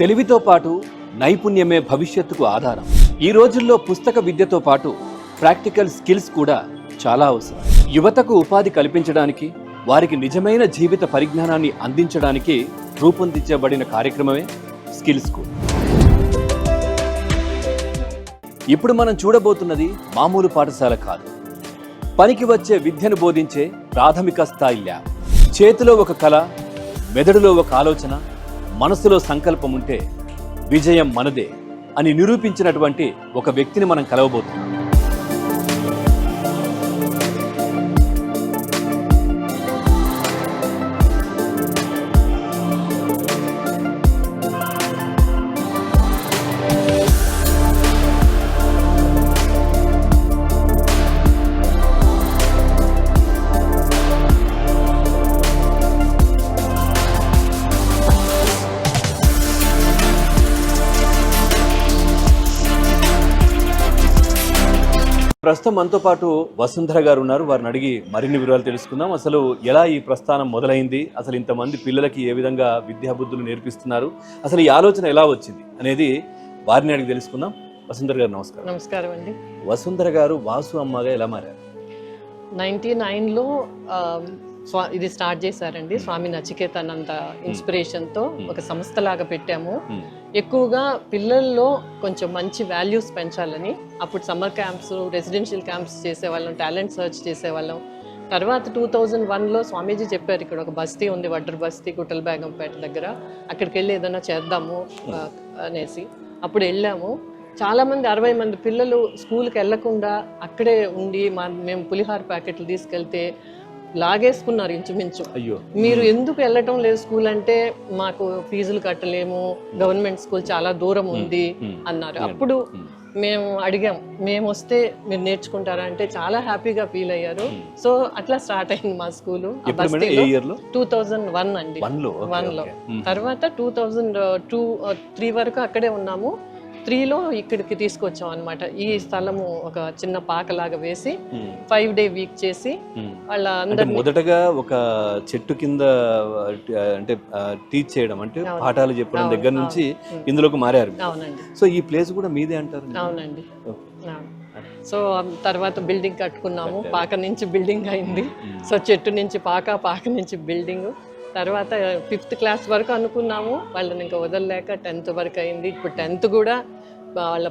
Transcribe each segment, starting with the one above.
తెలివితో పాటు నైపుణ్యమే భవిష్యత్తుకు ఆధారం. ఈ రోజుల్లో పుస్తక విద్యతో పాటు ప్రాక్టికల్ స్కిల్స్ కూడా చాలా అవసరం. యువతకు ఉపాధి కల్పించడానికి, వారికి నిజమైన జీవిత పరిజ్ఞానాన్ని అందించడానికి రూపొందించబడిన కార్యక్రమమే స్కిల్ స్కూల్. ఇప్పుడు మనం చూడబోతున్నది మామూలు పాఠశాల కాదు, పనికి వచ్చే విద్యను బోధించే ప్రాథమిక స్థాయి ల్యాబ్. చేతిలో ఒక కళ, మెదడులో ఒక ఆలోచన, మనసులో సంకల్పం ఉంటే విజయం మనదే అని నిరూపించినటువంటి ఒక వ్యక్తిని మనం కలవబోతున్నాం. ప్రస్తుతం మనతో పాటు వసుంధర గారు ఉన్నారు. వారిని అడిగి మరిన్ని వివరాలు తెలుసుకుందాం. అసలు ఎలా ఈ ప్రస్థానం మొదలైంది, అసలు ఇంతమంది పిల్లలకి ఏ విధంగా విద్యాబుద్ధులు నేర్పిస్తున్నారు, అసలు ఈ ఆలోచన ఎలా వచ్చింది అనేది వారిని అడిగి తెలుసుకుందాం. వసుంధర గారు నమస్కారం. నమస్కారం అండి. వసుంధర గారు వాసు అమ్మగా ఎలా మారారు? 99లో ఇది స్టార్ట్ చేశారండి. స్వామి నచికేతానంద ఇన్స్పిరేషన్తో ఒక సంస్థలాగా పెట్టాము. ఎక్కువగా పిల్లల్లో కొంచెం మంచి వాల్యూస్ పెంచాలని. అప్పుడు సమ్మర్ క్యాంప్స్, రెసిడెన్షియల్ క్యాంప్స్ చేసేవాళ్ళం, టాలెంట్ సర్చ్ చేసేవాళ్ళం. తర్వాత 2001లో స్వామీజీ చెప్పారు, ఇక్కడ ఒక బస్తీ ఉంది, వడ్డర్ బస్తీ, గుట్టల బేగంపేట దగ్గర, అక్కడికి వెళ్ళి ఏదైనా చేద్దాము అనేసి అప్పుడు వెళ్ళాము. చాలామంది 60 మంది పిల్లలు స్కూల్కి వెళ్లకుండా అక్కడే ఉండి మేము పులిహార ప్యాకెట్లు తీసుకెళ్తే లాగేసుకున్నారు ఇంచుమించు. అయ్యో, మీరు ఎందుకు వెళ్ళటం లేదు స్కూల్ అంటే, మాకు ఫీజులు కట్టలేము, గవర్నమెంట్ స్కూల్ చాలా దూరం ఉంది అన్నారు. అప్పుడు మేము అడిగాం, మేము వస్తే మీరు నేర్చుకుంటారా అంటే చాలా హ్యాపీగా ఫీల్ అయ్యారు. సో అట్లా స్టార్ట్ అయింది మా స్కూలు. 2001 అండి, 1లో. తర్వాత 2002-3 వరకు అక్కడే ఉన్నాము. 3లో ఇక్కడికి తీసుకొచ్చాం అనమాట. ఈ స్థలము ఒక చిన్న పాకలాగా వేసి 5-day వీక్ చేసి వాళ్ళందరూ మొదటగా ఒక చెట్టు కింద అంటే టీచ్ చేయడం, అంటే పాఠాలు చెప్పడం దగ్గర నుంచి ఇందులోకి మారారు. అవునండి. సో ఈ ప్లేస్ కూడా మీదే అంటారు? అవునండి. సో తర్వాత బిల్డింగ్ కట్టుకున్నాము, పాక నుంచి బిల్డింగ్ అయింది. సో చెట్టు నుంచి పాక, పాక నుంచి బిల్డింగ్. తర్వాత 5th క్లాస్ వరకు అనుకున్నాము, వాళ్ళని ఇంకా వదలలేక 10th వరకు అయింది. ఇప్పుడు 10th కూడా వాళ్ళ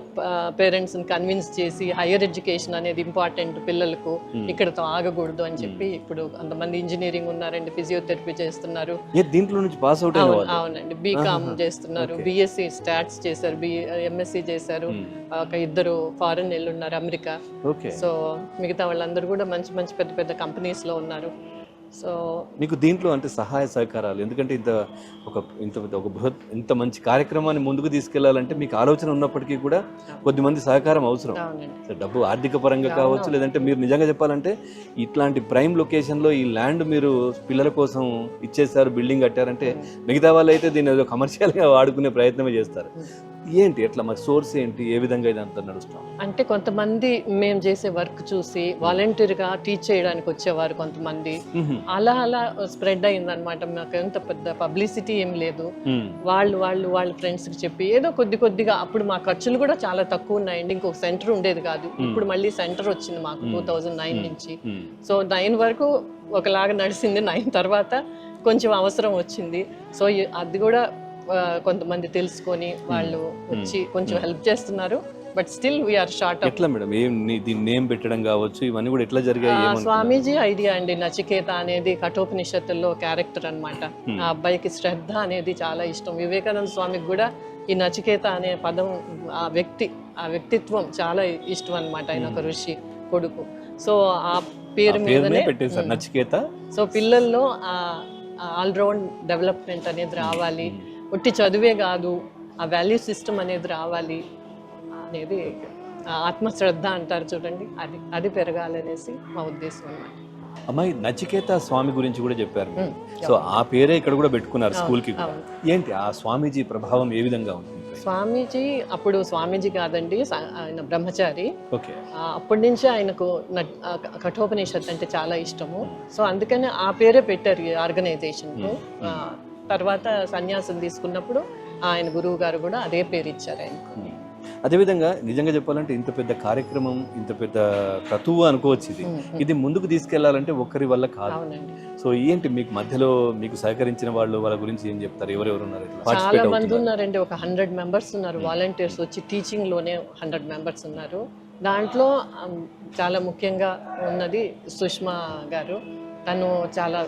పేరెంట్స్ని కన్విన్స్ చేసి హైయర్ ఎడ్యుకేషన్ అనేది ఇంపార్టెంట్ పిల్లలకు, ఇక్కడతో ఆగకూడదు అని చెప్పి ఇప్పుడు అంతమంది ఇంజనీరింగ్ ఉన్నారండి, ఫిజియోథెరపీ చేస్తున్నారు. దీంట్లో నుంచి పాస్ అవుట్? అవునండి. బీకామ్ చేస్తున్నారు, బిఎస్సి స్టాట్స్ చేశారు, ఎంఎస్సి చేశారు. ఒక 2 ఫారెన్ వెళ్ళి ఉన్నారు, అమెరికా. సో మిగతా వాళ్ళందరూ కూడా మంచి మంచి పెద్ద పెద్ద కంపెనీస్లో ఉన్నారు. సో మీకు దీంట్లో అంటే సహాయ సహకారాలు, ఎందుకంటే ఇంత మంచి కార్యక్రమాన్ని ముందుకు తీసుకెళ్లాలంటే మీకు ఆలోచన ఉన్నప్పటికీ కూడా కొద్దిమంది సహకారం అవసరం. డబ్బు ఆర్థిక పరంగా కావచ్చు, లేదంటే మీరు నిజంగా చెప్పాలంటే ఇట్లాంటి ప్రైమ్ లొకేషన్లో ఈ ల్యాండ్ మీరు పిల్లల కోసం ఇచ్చేసారు, బిల్డింగ్ కట్టారంటే మిగతా వాళ్ళు అయితే దీన్ని ఏదో కమర్షియల్గా వాడుకునే ప్రయత్నమే చేస్తారు. ఏంటి ఎట్లా మరి సోర్స్ ఏంటి, ఏ విధంగా ఇదంతా నడుస్తాం? అంటే కొంతమంది మేము చేసే వర్క్ చూసి వాలంటీర్గా టీచ్ చేయడానికి వచ్చేవారు కొంతమంది. అలా స్ప్రెడ్ అయిందనమాట. మాకు ఎంత పెద్ద పబ్లిసిటీ ఏం లేదు. వాళ్ళ ఫ్రెండ్స్కి చెప్పి ఏదో కొద్దిగా, అప్పుడు మా ఖర్చులు కూడా చాలా తక్కువ ఉన్నాయండి. ఇంకొక సెంటర్ ఉండేది కాదు. ఇప్పుడు మళ్ళీ సెంటర్ వచ్చింది మాకు 2009 నుంచి. సో 9 వరకు ఒకలాగా నడిచింది. 9 తర్వాత కొంచెం అవసరం వచ్చింది. సో అది కూడా కొంతమంది తెలుసుకొని వాళ్ళు వచ్చి కొంచెం హెల్ప్ చేస్తున్నారు. But still we're short. ఎట్లా మేడం దీని నేమ్ పెట్టడం కావచ్చు, ఇవన్నీ కూడా ఎట్లా జరిగాయి? స్వామీజీ ఐడియా అండి. నచికేత అనేది కఠోపనిషత్తుల్లో క్యారెక్టర్ అనమాట. ఆ అబ్బాయికి శ్రద్ధ అనేది చాలా ఇష్టం. వివేకానంద స్వామికి కూడా ఈ నచికేత అనే పదం, ఆ వ్యక్తిత్వం చాలా ఇష్టం అనమాట. ఆయన ఒక ఋషి కొడుకు. సో ఆ పేరు మీదనే పెట్టేశారు నచికేత. సో పిల్లల్లో ఆల్రౌండ్ డెవలప్మెంట్ అనేది రావాలి, ఒట్టి చదువే కాదు, ఆ వాల్యూ సిస్టమ్ అనేది రావాలి అనేది, ఆత్మశ్రద్ధ అంటారు చూడండి, అది పెరగాలనేసి మా ఉద్దేశం అన్నమాట. అమ్మాయి నచికేత స్వామి గురించి కూడా చెప్పారు. సో ఆ పేరే ఇక్కడ కూడా పెట్టుకున్నారు స్కూల్ కి. ఏంటి ఆ స్వామీజీ ప్రభావం ఏ విధంగా ఉంది? స్వామీజీ అప్పుడు స్వామీజీ కాదండి, ఆయన బ్రహ్మచారి. అప్పటి నుంచి ఆయనకు కఠోపనిషత్ అంటే చాలా ఇష్టము. సో అందుకని ఆ పేరే పెట్టారు ఈ ఆర్గనైజేషన్ కు. తర్వాత సన్యాసం తీసుకున్నప్పుడు ఆయన గురువు గారు కూడా అదే పేరు ఇచ్చారు ఆయనకు. అదేవిధంగా నిజంగా చెప్పాలంటే ఇంత పెద్ద కార్యక్రమం, ఇంత పెద్ద క్రతువు అనుకోవచ్చు ఇది ముందుకు తీసుకెళ్లాలంటే ఒక్కరి వల్ల కాదు. అవునండి. సో ఏంటి మీకు మధ్యలో మీకు సహకరించిన వాళ్ళు, వాళ్ళ గురించి ఏం చెప్తారు? ఎవరెవరు ఉన్నారు? చాలా మంది ఉన్నారండి. ఒక 100 మెంబర్స్ ఉన్నారు వాలంటీర్స్ వచ్చి, టీచింగ్ లోనే 100 మెంబర్స్ ఉన్నారు. దాంట్లో చాలా ముఖ్యంగా ఉన్నది సుష్మా గారు. తను చాలా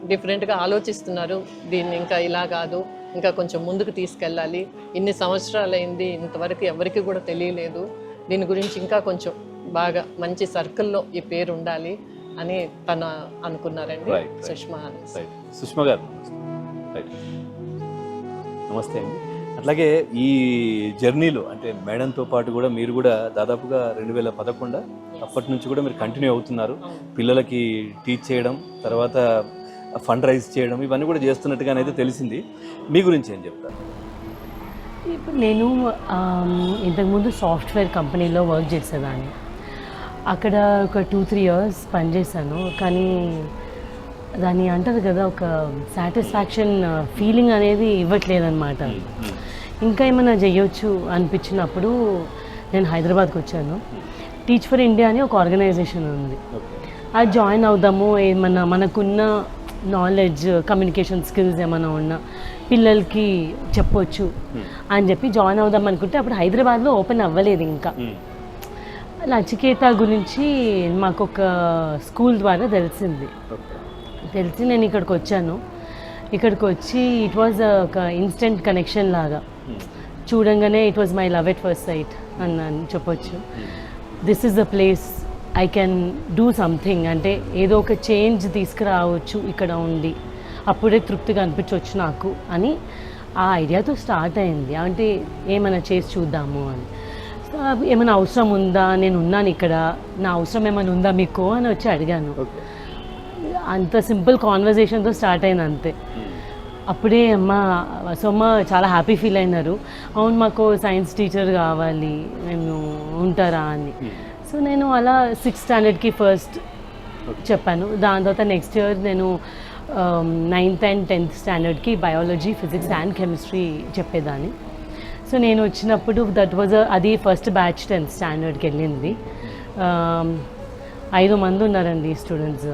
డిఫరెంట్గా ఆలోచిస్తున్నారు. దీన్ని ఇంకా ఇలా కాదు, ఇంకా కొంచెం ముందుకు తీసుకెళ్ళాలి. ఇన్ని సంవత్సరాలు అయింది, ఇంతవరకు ఎవరికి కూడా తెలియలేదు. దీని గురించి ఇంకా కొంచెం బాగా మంచి సర్కిల్లో ఈ పేరు ఉండాలి అని తను అనుకున్నారండి. సుష్మా గారు నమస్తే అండి. అట్లాగే ఈ జర్నీలో అంటే మేడంతో పాటు కూడా మీరు కూడా దాదాపుగా 2011 అప్పటి నుంచి కూడా మీరు కంటిన్యూ అవుతున్నారు. పిల్లలకి టీచ్ చేయడం, తర్వాత ఫండ్ రైజ్ చేయడం, ఇవన్నీ కూడా చేస్తున్నట్టుగానైతే తెలిసింది. మీ గురించి ఏం చెప్తారు? ఇప్పుడు నేను ఇంతకుముందు సాఫ్ట్వేర్ కంపెనీలో వర్క్ చేసేదాన్ని. అక్కడ ఒక 2-3 ఇయర్స్ పనిచేశాను. కానీ దాన్ని అంటారు కదా, ఒక సాటిస్ఫాక్షన్ ఫీలింగ్ అనేది ఇవ్వట్లేదన్నమాట. ఇంకా ఏమైనా చేయొచ్చు అనిపించినప్పుడు నేను హైదరాబాద్కి వచ్చాను. టీచ్ ఫర్ ఇండియా అని ఒక ఆర్గనైజేషన్ ఉంది. అది జాయిన్ అవుదాము, ఏమన్నా మనకున్న నాలెడ్జ్, కమ్యూనికేషన్ స్కిల్స్ ఏమైనా ఉన్నా పిల్లలకి చెప్పొచ్చు అని చెప్పి జాయిన్ అవుదాం అనుకుంటే అప్పుడు హైదరాబాద్లో ఓపెన్ అవ్వలేదు ఇంకా. నచికేత గురించి మాకు ఒక స్కూల్ ద్వారా తెలిసి నేను ఇక్కడికి వచ్చాను. ఇక్కడికి వచ్చి ఇట్ వాజ్ ఒక ఇన్స్టెంట్ కనెక్షన్ లాగా, చూడంగానే it was my love at first sight అని చెప్పొచ్చు. This is the place I can do something, అంటే ఏదో ఒక చేంజ్ తీసుకురావచ్చు ఇక్కడ ఉండి, అప్పుడే తృప్తిగా అనిపించవచ్చు నాకు అని ఆ ఐడియాతో స్టార్ట్ అయింది. అంటే ఏమైనా చేసి చూద్దాము అని. ఏమైనా అవసరం ఉందా, నేను ఉన్నాను ఇక్కడ, నా అవసరం ఏమైనా ఉందా మీకు అని వచ్చి అడిగాను. అంత సింపుల్ కాన్వర్జేషన్తో స్టార్ట్ అయింది అంతే. అప్పుడే అమ్మ చాలా హ్యాపీ ఫీల్ అయినారు. అవును, మాకు సైన్స్ టీచర్ కావాలి, నేను ఉంటారా అని. సో నేను అలా 6th స్టాండర్డ్కి ఫస్ట్ చెప్పాను. దాని తర్వాత నెక్స్ట్ ఇయర్ నేను 9th and 10th స్టాండర్డ్కి బయాలజీ, ఫిజిక్స్ అండ్ కెమిస్ట్రీ చెప్పేదాన్ని. సో నేను వచ్చినప్పుడు అది ఫస్ట్ బ్యాచ్ 10th స్టాండర్డ్కి వెళ్ళింది. 5 మంది ఉన్నారండి స్టూడెంట్స్.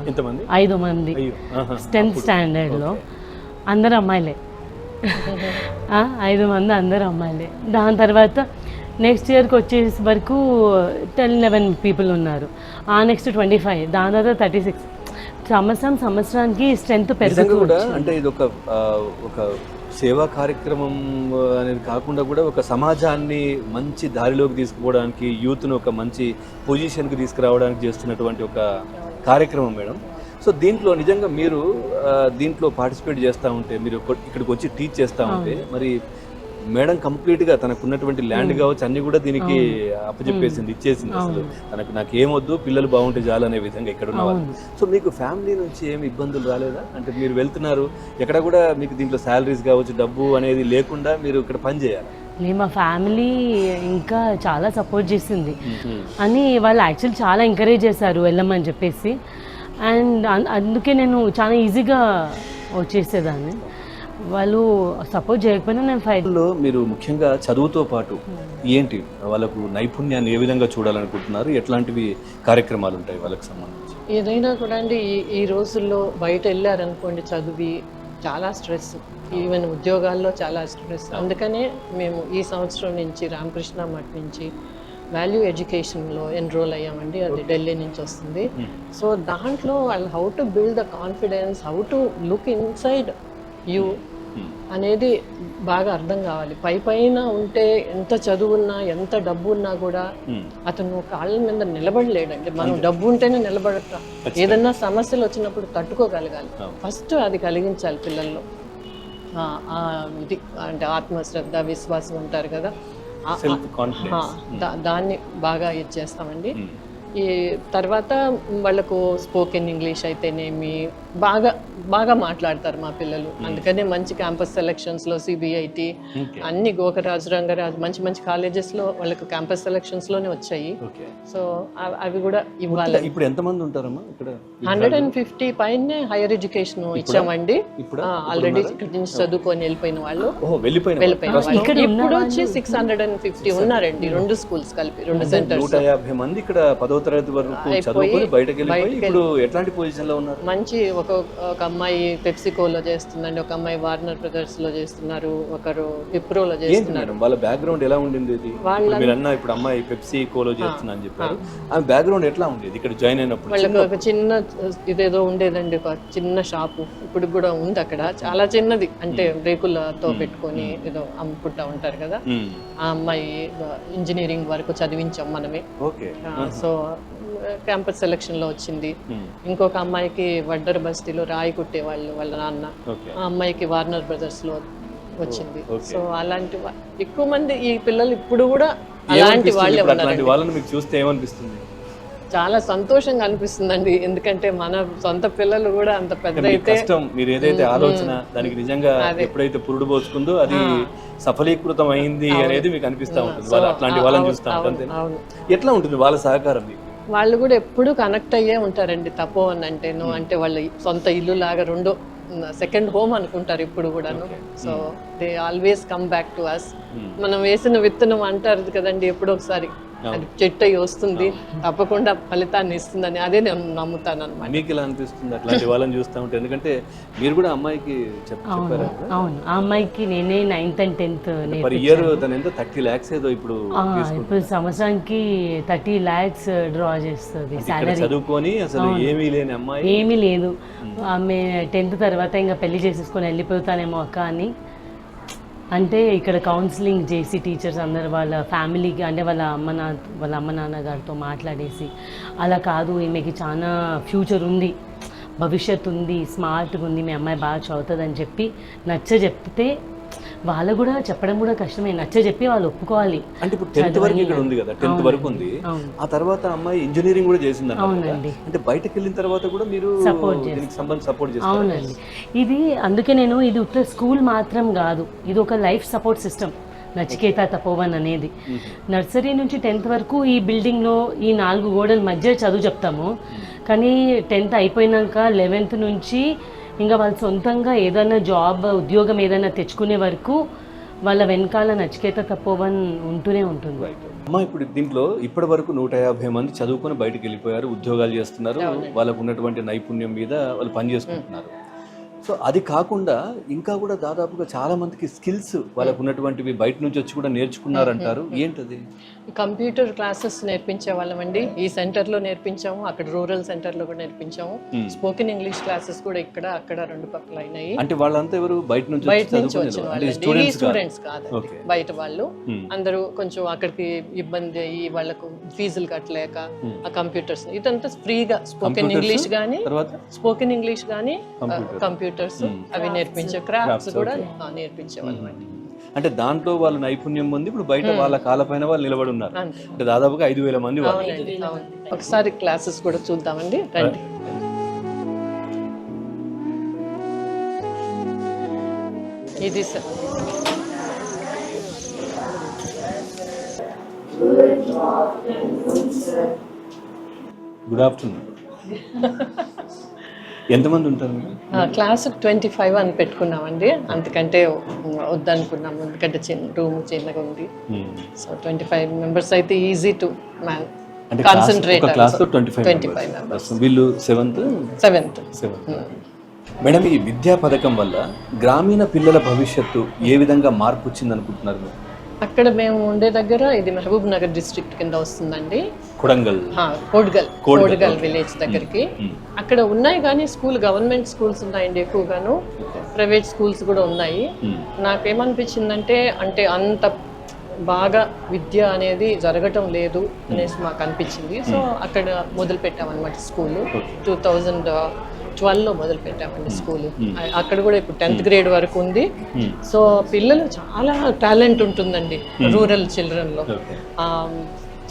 5 మంది 10th స్టాండర్డ్లో, అందరు అమ్మాయిలే. 5 మంది అందరు అమ్మాయిలే. దాని తర్వాత నెక్స్ట్ ఇయర్కి వచ్చేసి వరకు 10-11 పీపుల్ ఉన్నారు. నెక్స్ట్ 25, దాని తర్వాత 36. సంవత్సరానికి స్ట్రెంత్ పెరుగుతుంది. అంటే ఇది ఒక సేవా కార్యక్రమం అనేది కాకుండా కూడా ఒక సమాజాన్ని మంచి దారిలోకి తీసుకుపోవడానికి, యూత్ను ఒక మంచి పొజిషన్కి తీసుకురావడానికి చేస్తున్నటువంటి ఒక కార్యక్రమం మేడం. సో దీంట్లో నిజంగా మీరు దీంట్లో పార్టిసిపేట్ చేస్తూ ఉంటే, మీరు ఇక్కడికి వచ్చి టీచ్ చేస్తూ ఉంటే, మరి మేడం కంప్లీట్గా తనకున్నటువంటి ల్యాండ్ కావచ్చు అన్ని కూడా దీనికి అప్పచెప్పేసింది, ఇచ్చేసింది. అసలు నాకు ఏమొద్దు, పిల్లలు బాగుంటే చాలు అనే విధంగా ఇక్కడ ఉన్న వాళ్ళు. సో మీకు ఫ్యామిలీ నుంచి ఏమి ఇబ్బందులు రాలేదా? అంటే మీరు వెళ్తున్నారు, ఎక్కడ కూడా మీకు దీంట్లో శాలరీస్ కావచ్చు, డబ్బు అనేది లేకుండా మీరు ఇక్కడ పని చేయాలి. మా ఫ్యామిలీ ఇంకా చాలా సపోర్ట్ చేసింది అని, వాళ్ళు యాక్చువల్లీ చాలా ఎంకరేజ్ చేశారు వెళ్ళమని చెప్పేసి. అండ్ అందుకే నేను చాలా ఈజీగా వచ్చేసేదాన్ని. వాళ్ళు సపోర్ట్ చేయకపోయినా నేను ఫైట్లో. మీరు ముఖ్యంగా చదువుతో పాటు ఏంటి వాళ్ళకు నైపుణ్యాన్ని ఏ విధంగా చూడాలనుకుంటున్నారు? ఎట్లాంటివి కార్యక్రమాలు ఉంటాయి వాళ్ళకి సంబంధించి? ఏదైనా కూడా అండి, ఈ రోజుల్లో బయట వెళ్ళారనుకోండి చదివి చాలా స్ట్రెస్, ఈవెన్ ఉద్యోగాల్లో చాలా స్ట్రెస్. అందుకనే మేము ఈ సంవత్సరం నుంచి రామకృష్ణ మఠ్ నుంచి వాల్యూ ఎడ్యుకేషన్లో ఎన్రోల్ అయ్యామండి. అది ఢిల్లీ నుంచి వస్తుంది. సో దాంట్లో వాళ్ళు how to build the confidence, how to look inside you అనేది బాగా అర్థం కావాలి. పైన ఉంటే ఎంత చదువున్నా, ఎంత డబ్బు ఉన్నా కూడా అతను కాళ్ళ మీద నిలబడలేడండి. మనం డబ్బు ఉంటేనే నిలబడతా. ఏదన్నా సమస్యలు వచ్చినప్పుడు తట్టుకోగలగాలి. ఫస్ట్ అది కలిగించాలి పిల్లల్లో. ఇది అంటే ఆత్మశ్రద్ధ, విశ్వాసం ఉంటారు కదా, దాన్ని బాగా ఇచ్చేస్తామండి. ఈ తర్వాత వాళ్ళకు స్పోకెన్ ఇంగ్లీష్ అయితేనేమి, బాగా బాగా మాట్లాడతారు మా పిల్లలు. అందుకనే మంచి క్యాంపస్ సెలక్షన్స్లో సిబిఐటి అన్ని గోకరాజు, రంగరాజు మంచి మంచి కాలేజెస్లో వాళ్ళకు క్యాంపస్ సెలక్షన్స్లోనే వచ్చాయి. సో అవి కూడా ఇవ్వాలి. ఇప్పుడు ఎంతమంది ఉంటారమ్మా ఇక్కడ? 150 పైనే హైయర్ ఎడ్యుకేషన్ ఇచ్చామండి. ఆల్రెడీ ఇక్కడ నుంచి చదువుకొని వెళ్ళిపోయిన వాళ్ళు వెళ్ళిపోయిన వాళ్ళు ఇప్పుడు వచ్చి 650 ఉన్నారండి. 2 స్కూల్స్ కలిపి 2 సెంటర్స్. 150 మంది ఇక్కడ 10వ తరగతి వరకు చదువుకొని బయటకు వెళ్ళిపోయి ఇప్పుడు ఎట్లాంటి పొజిషన్ లో ఉన్నారు? మంచి ఒక అమ్మాయి పెప్సికోలో చేస్తుందండి, ఒక అమ్మాయి వార్నర్ బ్రదర్స్ లో చేస్తున్నారు, ఒకరు విప్రోలో చేస్తున్నారు. వాళ్ళ బ్యాక్గ్రౌండ్ ఎలా ఉండేది? మీరు అన్న ఇప్పుడు అమ్మాయి పెప్సికోలో చేస్తున్నా అని చెప్పారు. ఆ బ్యాక్గ్రౌండ్ ఎట్లా ఉండేది ఇక్కడ జాయిన్ అయినప్పుడు? వాళ్ళకి ఒక చిన్న ఇదేదో ఉండేదండి, ఒక చిన్న షాపు, ఇప్పుడు కూడా ఉంది అక్కడ, చాలా చిన్నది, అంటే రేకులతో పెట్టుకొని ఏదో అమ్ముకుంటా ఉంటారు కదా. ఆ అమ్మాయి ఇంజనీరింగ్ వరకు చదివించాం మనమే. సో క్యాంపస్ సెలక్షన్ లో వచ్చింది. ఇంకొక అమ్మాయికి వడ్డర్ బస్తీలో రాయి కుట్టేవాళ్ళు వాళ్ళ నాన్న, ఆ అమ్మాయికి వార్నర్ బ్రదర్స్ లో వచ్చింది. సో అలాంటి ఎక్కువ మంది ఈ పిల్లలు ఇప్పుడు కూడా అలాంటి వాళ్ళే ఉన్నారు. వాళ్ళని మీకు చూస్తే ఏమనిపిస్తుంది? చాలా సంతోషంగా అనిపిస్తుందండి, ఎందుకంటే మన సొంత పిల్లలు కూడా అంత పెద్ద అయితే మీరు ఏదైతే ఆలోచన దానికి నిజంగా ఎప్పుడైతే పురుడు పోసుకుందో అది సఫలీకృతం అయింది అనేది మీకు అనిపిస్తా ఉంటుంది. వాళ్ళు అట్లాంటి వాళ్ళని చూస్తా ఉంటుంది. ఎట్లా ఉంటుంది వాళ్ళ సహకారం? వాళ్ళు కూడా ఎప్పుడు కనెక్ట్ అయ్యే ఉంటారండి. తపోవన్ అంటేను, అంటే వాళ్ళ సొంత ఇల్లు లాగా, రెండో సెకండ్ హోమ్ అనుకుంటారు ఇప్పుడు కూడాను. So they always come back to us. మనం వేసిన విత్తనం అంటారు కదండి, ఎప్పుడో ఒకసారి అది చెట్టు అయ్యి వస్తుంది, తప్పకుండా ఫలితాన్ని ఇస్తుందని అదే నేను నమ్ముతాను అన్నమాట. మీకు ఎలా అనిపిస్తుంది అట్లాంటి వాళ్ళని చూస్తూ ఉంటే? ఎందుకంటే మీరు కూడా అమ్మాయికి చెప్పారు. అవును, ఆ అమ్మాయికి నేనే 9th and 10th per year తను ఎంత 30 lakhs ఏదో ఇప్పుడు సంవత్సరానికి 30 lakhs డ్రా చేస్తుంది సాలరీ. చదువుకొని అసలు ఏమీ లేని అమ్మాయి, ఏమీ లేదు. ఆమె 10th తర్వాత ఇంకా పెళ్లి చేసేసుకొని వెళ్ళిపోతానేమో అక్క అని, అంటే ఇక్కడ కౌన్సిలింగ్ చేసి టీచర్స్ అందరు వాళ్ళ ఫ్యామిలీకి, అంటే వాళ్ళ అమ్మ నాన్న గారితో మాట్లాడేసి, అలా కాదు ఈమెకి చాలా ఫ్యూచర్ ఉంది, భవిష్యత్తు ఉంది, స్మార్ట్గా ఉంది, మీ అమ్మాయి బాగా చదువుతుంది అని చెప్పి చెప్తే వాళ్ళు కూడా చెప్పడం కూడా కష్టమే. చెప్పి వాళ్ళు ఒప్పుకోవాలి. అంటే ఇప్పుడు 10th వరకు ఇక్కడ ఉంది కదా, 10th వరకు ఉంది. ఆ తర్వాత అమ్మాయి ఇంజనీరింగ్ కూడా చేసింది. అవునండి. అంటే బయటకు వెళ్ళిన తర్వాత కూడా మీరు సపోర్ట్ చేస్తారు. అవునండి. ఇది అందుకే నేను ఇది ఉత్త స్కూల్ మాత్రం కాదు, ఇది ఒక life support system Nachiketa Tapovan అనేది. నర్సరీ నుంచి 10th వరకు ఈ బిల్డింగ్లో ఈ 4 గోడల మధ్య చదువు చెప్తాము. కానీ 10th అయిపోయినాక 11th నుంచి ఇంకా వాళ్ళు సొంతంగా ఏదైనా ఉద్యోగం ఏదైనా తెచ్చుకునే వరకు వాళ్ళ వెనకాల నచికేత తపోవన్ ఉంటూనే ఉంటుంది. అమ్మా, ఇప్పుడు దీంట్లో ఇప్పటి వరకు 150 మంది చదువుకొని బయటకు వెళ్ళిపోయారు, ఉద్యోగాలు చేస్తున్నారు, వాళ్ళకు ఉన్నటువంటి నైపుణ్యం మీద వాళ్ళు పని చేసుకుంటున్నారు. సో అది కాకుండా ఇంకా కూడా దాదాపుగా చాలా మందికి స్కిల్స్ వాళ్ళకు ఉన్నటువంటివి బయట నుంచి వచ్చి కూడా నేర్చుకున్నారంటారు. ఏంటది? కంప్యూటర్ క్లాసెస్ నేర్పించే వాళ్ళమండి. ఈ సెంటర్లో నేర్పించాము, అక్కడ రూరల్ సెంటర్లో కూడా నేర్పించాము. స్పోకెన్ ఇంగ్లీష్ క్లాసెస్ కూడా ఇక్కడ అక్కడ 2 పక్కల అయినాయి. అంటే వాళ్ళంతా ఎవరు బయట నుంచి వచ్చిన వాళ్ళు, స్టూడెంట్స్ కాదు, బయట వాళ్ళు అందరూ కొంచెం అక్కడికి ఇబ్బంది అయ్యి వాళ్ళకు ఫీజులు కట్టలేక ఆ కంప్యూటర్స్ ఇదంతా ఫ్రీగా స్పోకెన్ ఇంగ్లీష్ కానీ కంప్యూటర్స్ అవి నేర్పించే క్రాఫ్ట్స్ కూడా నేర్పించేవాళ్ళం. అంటే దాంట్లో వాళ్ళ నైపుణ్యం ఉంది. ఇప్పుడు బయట వాళ్ళ కాళ్ళపైన వాళ్ళు నిలబడి ఉన్నారు. అంటే దాదాపుగా 5,000 మంది. ఒకసారి క్లాసెస్ కూడా చూద్దామండి, రండి. ఇది సార్ గుడ్ ఆఫ్టర్నూన్. ఎంతమంది ఉంటారు? క్లాస్ 25 అని పెట్టుకున్నామండి, అంతకంటే వద్దనుకున్నాము, ఎందుకంటే రూమ్ చిన్నగా ఉంది. సో 25 members అయితే ఈజీ టు కాన్సన్ట్రేట్. వీళ్ళు 7th. మేడం, ఈ విద్యా పథకం వల్ల గ్రామీణ పిల్లల భవిష్యత్తు ఏ విధంగా మార్పు వచ్చింది అనుకుంటున్నారు? అక్కడ మేము ఉండే దగ్గర ఇది మహబూబ్ నగర్ డిస్ట్రిక్ట్ కింద వస్తుందండి. కోడ్గల్ విలేజ్ దగ్గరికి. అక్కడ ఉన్నాయి కానీ గవర్నమెంట్ స్కూల్స్ ఉన్నాయండి ఎక్కువగాను, ప్రైవేట్ స్కూల్స్ కూడా ఉన్నాయి. నాకేమనిపించిందంటే అంటే అంత బాగా విద్య అనేది జరగటం లేదు అనేసి మాకు అనిపించింది. సో అక్కడ మొదలు పెట్టామన్నమాట స్కూల్. 2012లో మొదలు పెట్టామండి స్కూల్. అక్కడ కూడా ఇప్పుడు 10th grade వరకు ఉంది. సో పిల్లలు చాలా టాలెంట్ ఉంటుందండి రూరల్ చిల్డ్రన్లో.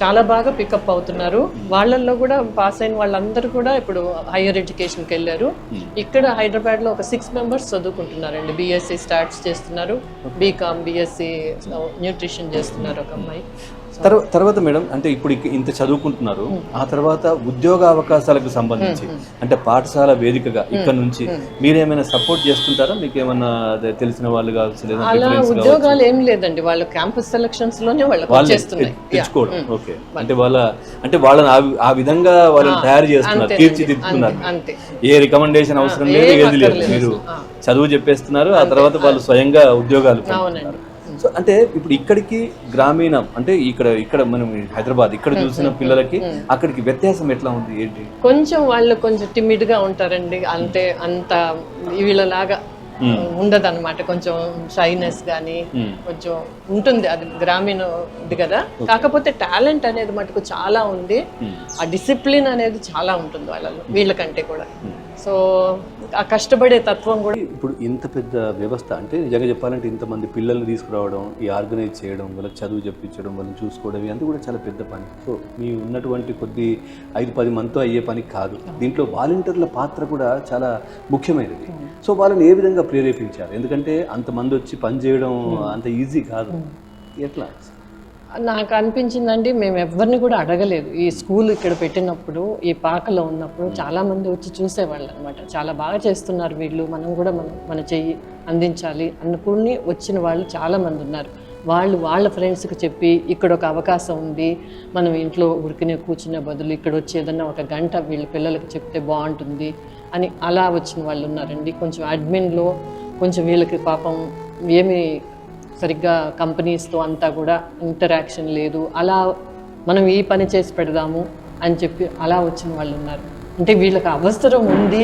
చాలా బాగా పికప్ అవుతున్నారు. వాళ్ళల్లో కూడా పాస్ అయిన వాళ్ళందరూ కూడా ఇప్పుడు హైయర్ ఎడ్యుకేషన్కి వెళ్ళారు. ఇక్కడ హైదరాబాద్లో ఒక 6 మెంబర్స్ చదువుకుంటున్నారండి. బీఎస్సీ స్టాట్స్ చేస్తున్నారు, బీకామ్, బీఎస్సీ న్యూట్రిషన్ చేస్తున్నారు ఒక అమ్మాయి. తర్వాత మేడం, అంటే ఇప్పుడు ఇంత చదువుకుంటున్నారు, ఆ తర్వాత ఉద్యోగ అవకాశాలకు సంబంధించి అంటే పాఠశాల వేదికగా ఇక్కడ నుంచి మీరేమైనా సపోర్ట్ చేస్తుంటారా? మీకు ఏమన్నా తెలిసిన వాళ్ళు కావచ్చు లేదా అలా ఉద్యోగాలు ఏం లేదండి, వాళ్ళు క్యాంపస్ సెలక్షన్స్ లోనే వాళ్ళకి చేస్తున్నాయి తెచ్చుకోవడం. ఓకే, అంటే వాళ్ళని ఆ విధంగా వాళ్ళని తయారు చేస్తున్నారు, తీర్చిదిద్దుతున్నారు. అంతే, ఏ రికమెండేషన్ అవసరం లేదు, ఏది లేదు, మీరు చదువు చెప్పేస్తున్నారు, ఆ తర్వాత వాళ్ళు స్వయంగా ఉద్యోగాలు. సో అంటే ఇప్పుడు ఇక్కడికి గ్రామీణం అంటే ఇక్కడ మనం హైదరాబాద్ ఇక్కడ చూసిన పిల్లలకి అక్కడికి వ్యత్యాసం ఎట్లా ఉంది ఏంటి? కొంచెం వాళ్ళు కొంచెం టిమిడ్ గా ఉంటారండి, అంత వీళ్ళలాగా ఉండదు అనమాట. కొంచెం షైనెస్ కానీ కొంచెం ఉంటుంది, అది గ్రామీణది కదా. కాకపోతే టాలెంట్ అనేది మటుకు చాలా ఉంది, ఆ డిసిప్లిన్ అనేది చాలా ఉంటుంది వాళ్ళలో, వీళ్ళకంటే కూడా. సో ఆ కష్టపడే తత్వం కూడా. ఇప్పుడు ఇంత పెద్ద వ్యవస్థ అంటే నిజంగా చెప్పాలంటే ఇంతమంది పిల్లల్ని తీసుకురావడం, ఈ ఆర్గనైజ్ చేయడం, వాళ్ళకి చదువు చెప్పించడం, వాళ్ళని చూసుకోవడం, ఇదంతా కూడా చాలా పెద్ద పని. సో మీ ఉన్నటువంటి కొద్ది 5-10 మందితో అయ్యే పని కాదు. దీంట్లో వాలంటీర్ల పాత్ర కూడా చాలా ముఖ్యమైనది. సో వాళ్ళని ఏ విధంగా ప్రేరేపించారు? ఎందుకంటే అంతమంది వచ్చి పని చేయడం అంత ఈజీ కాదు. ఎట్లా? నాకు అనిపించిందండి, మేము ఎవరిని కూడా అడగలేదు. ఈ స్కూల్ ఇక్కడ పెట్టినప్పుడు, ఈ పాకలో ఉన్నప్పుడు చాలామంది వచ్చి చూసేవాళ్ళు అనమాట. చాలా బాగా చేస్తున్నారు వీళ్ళు, మనం కూడా మన చెయ్యి అందించాలి అనుకుని వచ్చిన వాళ్ళు చాలామంది ఉన్నారు. వాళ్ళ ఫ్రెండ్స్కి చెప్పి ఇక్కడ ఒక అవకాశం ఉంది, మనం ఇంట్లో ఉడికినే కూర్చునే బదులు ఇక్కడ వచ్చి ఏదన్నా ఒక గంట వీళ్ళ పిల్లలకి చెప్తే బాగుంటుంది అని అలా వచ్చిన వాళ్ళు ఉన్నారండి. కొంచెం అడ్మిన్లో కొంచెం వీళ్ళకి పాపం ఏమి సరిగ్గా కంపెనీస్తో అంతా కూడా ఇంటరాక్షన్ లేదు, అలా మనం ఈ పని చేసి పెడదాము అని చెప్పి అలా వచ్చిన వాళ్ళు ఉన్నారు. అంటే వీళ్ళకి అవసరం ఉంది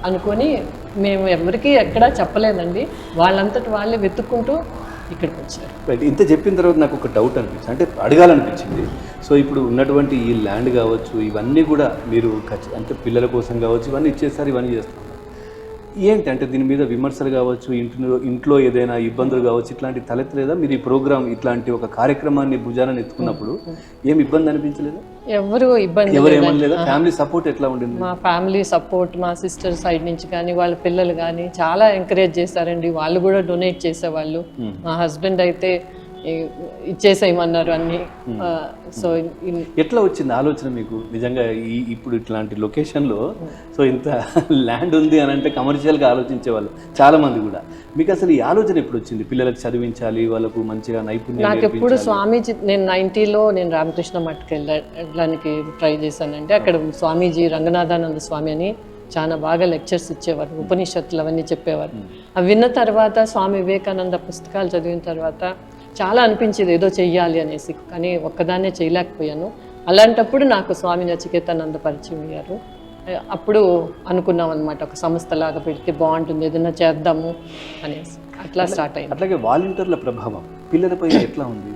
అనుకొని మేము ఎవరికి ఎక్కడా చెప్పలేదండి, వాళ్ళంతటి వాళ్ళే వెతుక్కుంటూ ఇక్కడికి వచ్చారు. రైట్, ఇంత చెప్పిన తర్వాత నాకు ఒక డౌట్ అనిపించింది, అంటే అడగాలనిపించింది. సో ఇప్పుడు ఉన్నటువంటి ఈ ల్యాండ్ కావచ్చు, ఇవన్నీ కూడా మీరు అంటే పిల్లల కోసం కావచ్చు, ఇవన్నీ ఇచ్చేసారు, ఇవన్నీ చేస్తున్నారు. ఏంటి అంటే దీని మీద విమర్శలు కావచ్చు, ఇంట్లో ఏదైనా ఇబ్బందులు కావచ్చు, ఇట్లాంటి తలెత్తలేదా? మీరు ఈ ప్రోగ్రామ్ ఇట్లాంటి ఒక కార్యక్రమాన్ని భుజాలను ఎత్తుకున్నప్పుడు ఏం ఇబ్బంది అనిపించలేదా? ఎవరు ఏమనలేదా? ఫ్యామిలీ సపోర్ట్ ఎట్లా ఉండింది? మా ఫ్యామిలీ సపోర్ట్, మా సిస్టర్ సైడ్ నుంచి కానీ వాళ్ళ పిల్లలు కానీ చాలా ఎంకరేజ్ చేశారండి. వాళ్ళు కూడా డొనేట్ చేసేవాళ్ళు. మా హస్బెండ్ అయితే ఇచ్చేసేయమన్నారు అన్ని. సో ఎట్లా వచ్చింది ఆలోచన మీకు నిజంగా ఇప్పుడు ఇట్లాంటి లొకేషన్లో? సో ఇంత ల్యాండ్ ఉంది అని అంటే కమర్షియల్గా ఆలోచించేవాళ్ళు చాలా మంది కూడా. మీకు అసలు ఈ ఆలోచన ఎప్పుడు వచ్చింది? పిల్లలకు చదివించాలి, వాళ్ళకు మంచిగా నైపుణ్యం. నాకు ఎప్పుడు స్వామీజీ, నేను 90లో నేను రామకృష్ణ మఠకి వెళ్ళడానికి ట్రై చేశానంటే, అక్కడ స్వామీజీ రంగనాథానంద స్వామి అని చాలా బాగా లెక్చర్స్ ఇచ్చేవారు, ఉపనిషత్తులు అవన్నీ చెప్పేవారు. అవి విన్న తర్వాత, స్వామి వివేకానంద పుస్తకాలు చదివిన తర్వాత చాలా అనిపించేది ఏదో చెయ్యాలి అనేసి, కానీ ఒక్కదాన్నే చేయలేకపోయాను. అలాంటప్పుడు నాకు స్వామి నచికేతానంద పరిచయం అయ్యారు. అప్పుడు అనుకున్నాం అనమాట, ఒక సంస్థలాగా పెడితే బాగుంటుంది, ఏదైనా చేద్దాము అనేసి అట్లా స్టార్ట్ అయింది. అట్లాగే వాలంటీర్ల ప్రభావం పిల్లలపై ఎట్లా ఉంది?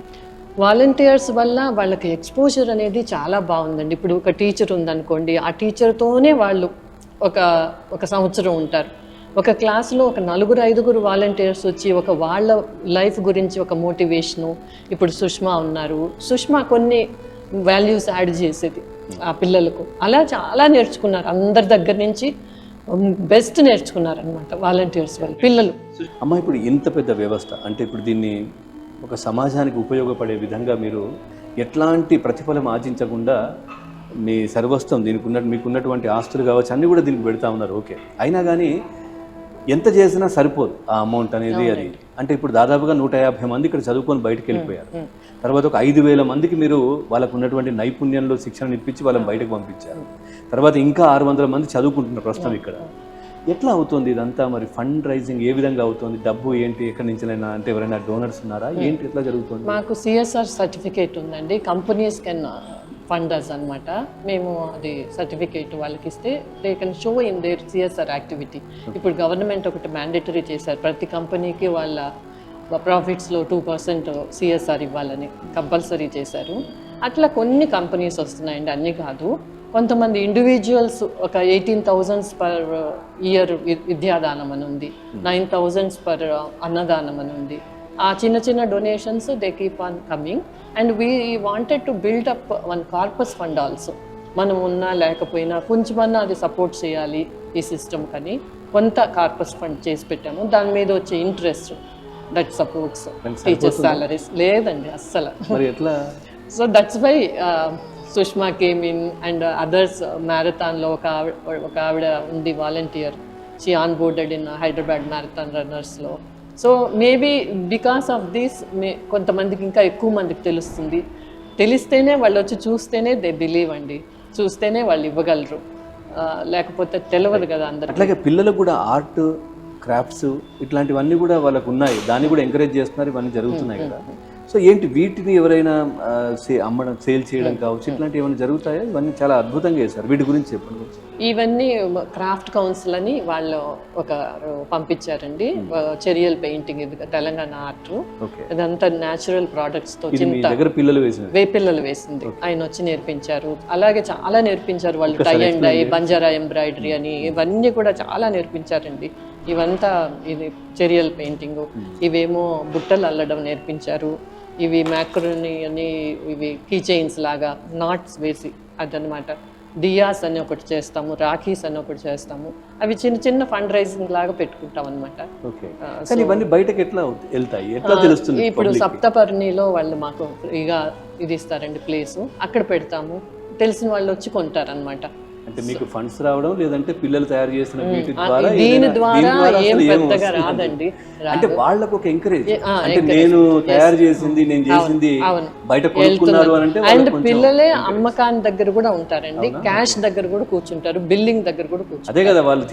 వాలంటీర్స్ వల్ల వాళ్ళకి ఎక్స్పోజర్ అనేది చాలా బాగుందండి. ఇప్పుడు ఒక టీచర్ ఉందనుకోండి, ఆ టీచర్తోనే వాళ్ళు ఒక సంవత్సరం ఉంటారు. ఒక క్లాస్లో ఒక 4-5 వాలంటీర్స్ వచ్చి వాళ్ళ లైఫ్ గురించి ఒక మోటివేషను. ఇప్పుడు సుష్మా ఉన్నారు, సుష్మా కొన్ని వాల్యూస్ యాడ్ చేసేది ఆ పిల్లలకు. అలా చాలా నేర్చుకున్నారు, అందరి దగ్గర నుంచి బెస్ట్ నేర్చుకున్నారు అనమాట వాలంటీర్స్ వల్ల పిల్లలు. అమ్మ, ఇప్పుడు ఇంత పెద్ద వ్యవస్థ అంటే ఇప్పుడు దీన్ని ఒక సమాజానికి ఉపయోగపడే విధంగా మీరు ఎట్లాంటి ప్రతిఫలం ఆర్జించకుండా మీ సర్వస్వం దీనికి మీకున్నటువంటి ఆస్తులు కావచ్చు అన్నీ కూడా దీనికి పెడతా ఉన్నారు. ఓకే, అయినా కానీ ఎంత చేసినా సరిపోదు ఆ అమౌంట్ అనేది. అది అంటే ఇప్పుడు దాదాపుగా 150 మంది ఇక్కడ చదువుకొని బయటకు వెళ్ళిపోయారు. తర్వాత ఒక 5,000 మందికి మీరు వాళ్ళకు ఉన్నటువంటి నైపుణ్యంలో శిక్షణ ఇప్పించి వాళ్ళని బయటకు పంపించారు. తర్వాత ఇంకా 600 మంది చదువుకుంటున్నారు ప్రస్తుతం ఇక్కడ. ఎట్లా అవుతుంది ఇదంతా? మరి ఫండ్ రైజింగ్ ఏ విధంగా అవుతుంది? డబ్బు ఏంటి? ఎక్కడి నుంచి అంటే ఎవరైనా డోనర్స్ ఉన్నారా? ఏంటి, ఎట్లా జరుగుతుంది? మాకు CSR సర్టిఫికేట్ ఉందండి, కంపెనీస్ కెన్ ఫండర్స్ అనమాట. మేము అది సర్టిఫికేట్ వాళ్ళకి ఇస్తే they can show in there CSR activity. ఇప్పుడు గవర్నమెంట్ ఒకటి మ్యాండేటరీ చేశారు, ప్రతి కంపెనీకి వాళ్ళ ప్రాఫిట్స్లో 2% CSR ఇవ్వాలని కంపల్సరీ చేశారు. అట్లా కొన్ని కంపెనీస్ వస్తున్నాయండి, అన్నీ కాదు. కొంతమంది ఇండివిజువల్స్ ఒక 18,000 పర్ ఇయర్ విద్యాదానం అని ఉంది, 9,000 పర్ అన్నదానం అని ఉంది. ఆ చిన్న చిన్న donations they keep on coming and we wanted to build up one corpus fund also. మనం ఉన్నా లేకపోయినా కొంచెమన్నా అది సపోర్ట్ చేయాలి ఈ సిస్టమ్ కని కొంత కార్పస్ ఫండ్ చేసి పెట్టాము. దాని మీద వచ్చే interest that supports teachers salaries లేదండి అస్సలు. మరి ఎట్లా? So that's why Sushma came in and others. మ్యారథాన్లో ఒక ఆవిడ ఉంది volunteer, she onboarded in Hyderabad marathon రన్నర్స్లో. So maybe because of this కొంతమందికి ఇంకా ఎక్కువ మందికి తెలుస్తుంది. తెలిస్తేనే వాళ్ళు వచ్చి చూస్తేనే దే బిలీవ్ అండి, చూస్తేనే వాళ్ళు ఇవ్వగలరు, లేకపోతే తెలియదు కదా అందరికి. అట్లాగే పిల్లలకు కూడా ఆర్ట్ క్రాఫ్ట్స్ ఇట్లాంటివన్నీ కూడా వాళ్ళకు ఉన్నాయి, దాన్ని కూడా ఎంకరేజ్ చేస్తున్నారు, ఇవన్నీ జరుగుతున్నాయి కదా. సో ఏంటి వీటిని ఎవరైనా అమ్మడం, సేల్ చేయడం కావచ్చు, ఇట్లాంటివి ఏమైనా జరుగుతాయా? ఇవన్నీ చాలా అద్భుతంగా చేశారు, వీటి గురించి చెప్పండి. ఇవన్నీ క్రాఫ్ట్ కౌన్సిల్ అని వాళ్ళు ఒక పంపించారండి. చెరియల్ పెయింటింగ్, ఇది తెలంగాణ ఆర్ట్, ఇదంతా న్యాచురల్ ప్రోడక్ట్స్ తో పిల్లలు వేసింది. ఆయన వచ్చి నేర్పించారు. అలాగే చాలా నేర్పించారు వాళ్ళు, tie and dye, Banjara embroidery అని ఇవన్నీ కూడా చాలా నేర్పించారండి. ఇవంతా ఇది చెరియల్ పెయింటింగ్, ఇవేమో బుట్టలు అల్లడం నేర్పించారు. ఇవి మ్యాక్రోని అని, ఇవి కీ చైన్స్ లాగా నాట్స్ వేసి అదనమాట. డియాస్ అని ఒకటి చేస్తాము, రాఖీస్ అని ఒకటి చేస్తాము. అవి చిన్న చిన్న ఫండ్ రైజింగ్ లాగా పెట్టుకుంటాం అనమాట. ఇవన్నీ బయటకి ఎట్లా వెళ్తాయి, ఎట్లా తెలుస్తుంది? ఇప్పుడు సప్తపర్ణిలో వాళ్ళు మాకు ఫ్రీగా ఇది ఇస్తారండి ప్లేసు, అక్కడ పెడతాము. తెలిసిన వాళ్ళు వచ్చి కొంటారనమాట. అంటే మీకు ఫండ్స్ రావడం లేదంటే పిల్లలు తయారు చేసిన దీని ద్వారా ఏం పెద్దగా రాదండి. అంటే వాళ్ళకు ఒక ఎంకరేజ్, అంటే నేను తయారు చేసింది, నేను చేసింది బయట కొనుక్కున్నారు అని అంటే. అండ్ పిల్లలే అమ్మకాన్ని దగ్గర కూడా ఉంటారండి, క్యాష్ దగ్గర కూడా కూర్చుంటారు, బిల్లింగ్ దగ్గర కూడా కూర్చుంటారు. అదే కదా వాళ్ళు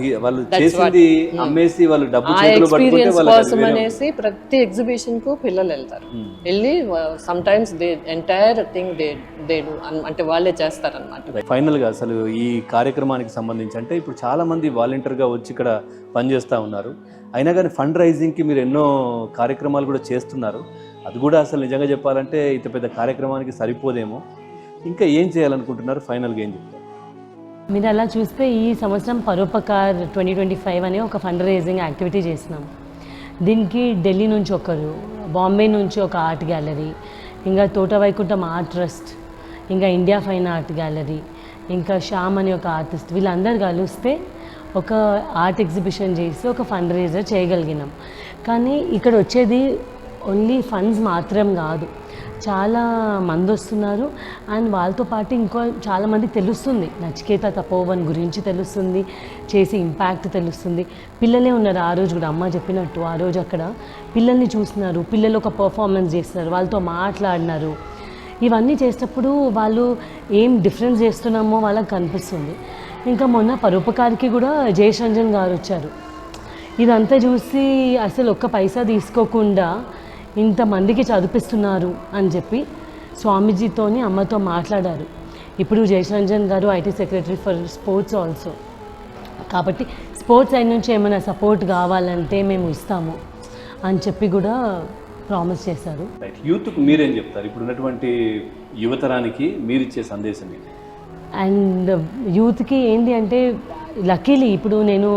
చేసింది అమ్మేసి వాళ్ళు డబ్బు చేతిలో పట్టుకుంటే వాళ్ళ కోసం అనేసి ప్రతి ఎగ్జిబిషన్ కు పిల్లలు వెళ్తారు. వెళ్ళి some times they entire thing they do, అంటే వాళ్ళే చేస్తారన్నమాట. ఫైనల్ గా అసలు ఈ కార్యక్రమానికి సంబంధించి అంటే ఇప్పుడు చాలా మంది వాలంటీర్గా వచ్చి ఇక్కడ పనిచేస్తూ ఉన్నారు, అయినా కానీ ఫండ్ రైజింగ్కి మీరు ఎన్నో కార్యక్రమాలు కూడా చేస్తున్నారు. అది కూడా అసలు నిజంగా చెప్పాలంటే ఇంత పెద్ద కార్యక్రమానికి సరిపోదేమో. ఇంకా ఏం చేయాలనుకుంటున్నారు? ఫైనల్గా ఏం చెప్తారు? మీరు అలా చూస్తే ఈ సంవత్సరం పరోపకార్ 2025 అనే ఒక ఫండ్ రైజింగ్ యాక్టివిటీ చేసినాం. దీనికి ఢిల్లీ నుంచి ఒకరు, బాంబే నుంచి ఒక ఆర్ట్ గ్యాలరీ, ఇంకా తోట వైకుంఠం ఆర్ట్ ట్రస్ట్, ఇంకా ఇండియా ఫైన్ ఆర్ట్ గ్యాలరీ, ఇంకా శ్యామ్ అని ఒక ఆర్టిస్ట్, వీళ్ళందరూ కలిస్తే ఒక ఆర్ట్ ఎగ్జిబిషన్ చేసి ఒక ఫండ్ రైజర్ చేయగలిగినాం. కానీ ఇక్కడ వచ్చేది ఓన్లీ ఫండ్స్ మాత్రం కాదు, చాలా మంది వస్తున్నారు. అండ్ వాళ్ళతో పాటు ఇంకో చాలామందికి తెలుస్తుంది, నచికేత తపోవన్ గురించి తెలుస్తుంది, చేసే ఇంపాక్ట్ తెలుస్తుంది. పిల్లలే ఉన్నారు ఆ రోజు కూడా, అమ్మ చెప్పినట్టు ఆ రోజు అక్కడ పిల్లల్ని చూస్తున్నారు, పిల్లలు ఒక పర్ఫార్మెన్స్ చేస్తున్నారు, వాళ్ళతో మాట్లాడినారు. ఇవన్నీ చేసేటప్పుడు వాళ్ళు ఏం డిఫరెన్స్ చేస్తున్నామో వాళ్ళకి కనిపిస్తుంది. ఇంకా మొన్న పరోపకారికి కూడా జయేష్ రంజన్ గారు వచ్చారు. ఇదంతా చూసి అసలు ఒక్క పైసా తీసుకోకుండా ఇంతమందికి చదివిస్తున్నారు అని చెప్పి స్వామీజీతోని అమ్మతో మాట్లాడారు. ఇప్పుడు జయేష్ రంజన్ గారు IT secretary for sports also, కాబట్టి స్పోర్ట్స్ సైడ్ నుంచి ఏమైనా సపోర్ట్ కావాలంటే మేము ఇస్తాము అని చెప్పి కూడా ప్రామిస్ చేశారు. యూత్కు మీరేం చెప్తారు? ఇప్పుడు ఉన్నటువంటి యువతరానికి మీరు ఇచ్చే సందేశం ఏంటి? అండ్ యూత్కి ఏంటి అంటే, లక్కీలీ ఇప్పుడు నేను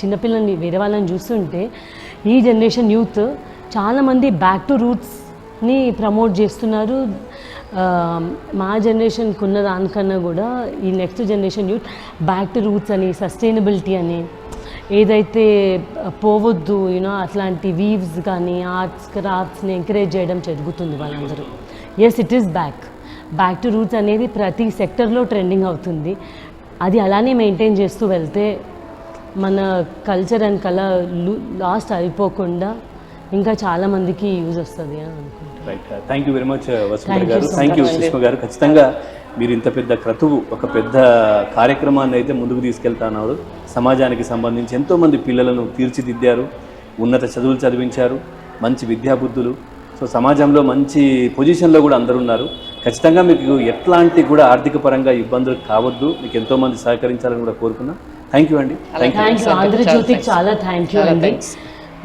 చిన్నపిల్లల్ని వేరే వాళ్ళని చూస్తుంటే ఈ జనరేషన్ యూత్ చాలామంది బ్యాక్ టు రూట్స్ని ప్రమోట్ చేస్తున్నారు. మా జనరేషన్కి ఉన్న దానికన్నా కూడా ఈ next generation youth back to roots అని, సస్టైనబిలిటీ అని, ఏదైతే పోవద్దు యూనో అట్లాంటి వీవ్స్ కానీ ఆర్ట్స్ క్రాఫ్ట్స్ని ఎంకరేజ్ చేయడం జరుగుతుంది వాళ్ళందరూ. Yes, it is back to roots అనేది ప్రతి సెక్టర్లో ట్రెండింగ్ అవుతుంది. అది అలానే మెయింటైన్ చేస్తూ వెళ్తే మన కల్చర్ అండ్ కళ లాస్ట్ అయిపోకుండా ఇంకా చాలామందికి యూజ్ వస్తుంది అని అనుకుంటున్నాను. Right, thank you very much Vasundhara garu. Thank you Sushma గారు. ఖచ్చితంగా మీరు ఇంత పెద్ద క్రతువు, ఒక పెద్ద కార్యక్రమాన్ని అయితే ముందుకు తీసుకెళ్తున్నారు. సమాజానికి సంబంధించి ఎంతోమంది పిల్లలను తీర్చిదిద్దారు, ఉన్నత చదువులు చదివించారు, మంచి విద్యాబుద్ధులు. సో సమాజంలో మంచి పొజిషన్లో కూడా అందరూ ఉన్నారు. ఖచ్చితంగా మీకు ఎట్లాంటి కూడా ఆర్థిక పరంగా ఇబ్బందులు కావద్దు, మీకు ఎంతోమంది సహకరించాలని కూడా కోరుకున్నాం. థ్యాంక్ యూ అండి. థ్యాంక్ యూ ఆంధ్రజ్యోతికి చాలా థ్యాంక్ యూ అండి.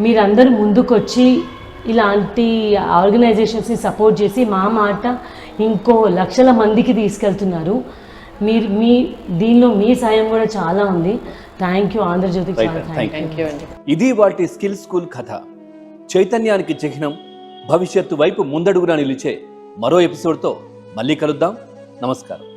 మీరందరూ ముందుకొచ్చి ఇలాంటి ఆర్గనైజేషన్స్ని సపోర్ట్ చేసి మా మాట ఇంకో లక్షల మందికి తీసుకెళ్తున్నారు. మీరు దీనిలో మీ సాయం కూడా చాలా ఉంది. థ్యాంక్ యూ ఆంధ్రజ్యోతికి చాలా థ్యాంక్ యూ. ఇది వాటి స్కిల్ స్కూల్ కథ. చైతన్యానికి చిహ్నం, భవిష్యత్తు వైపు ముందడుగునా నిలిచే మరో ఎపిసోడ్తో మళ్ళీ కలుద్దాం. నమస్కారం.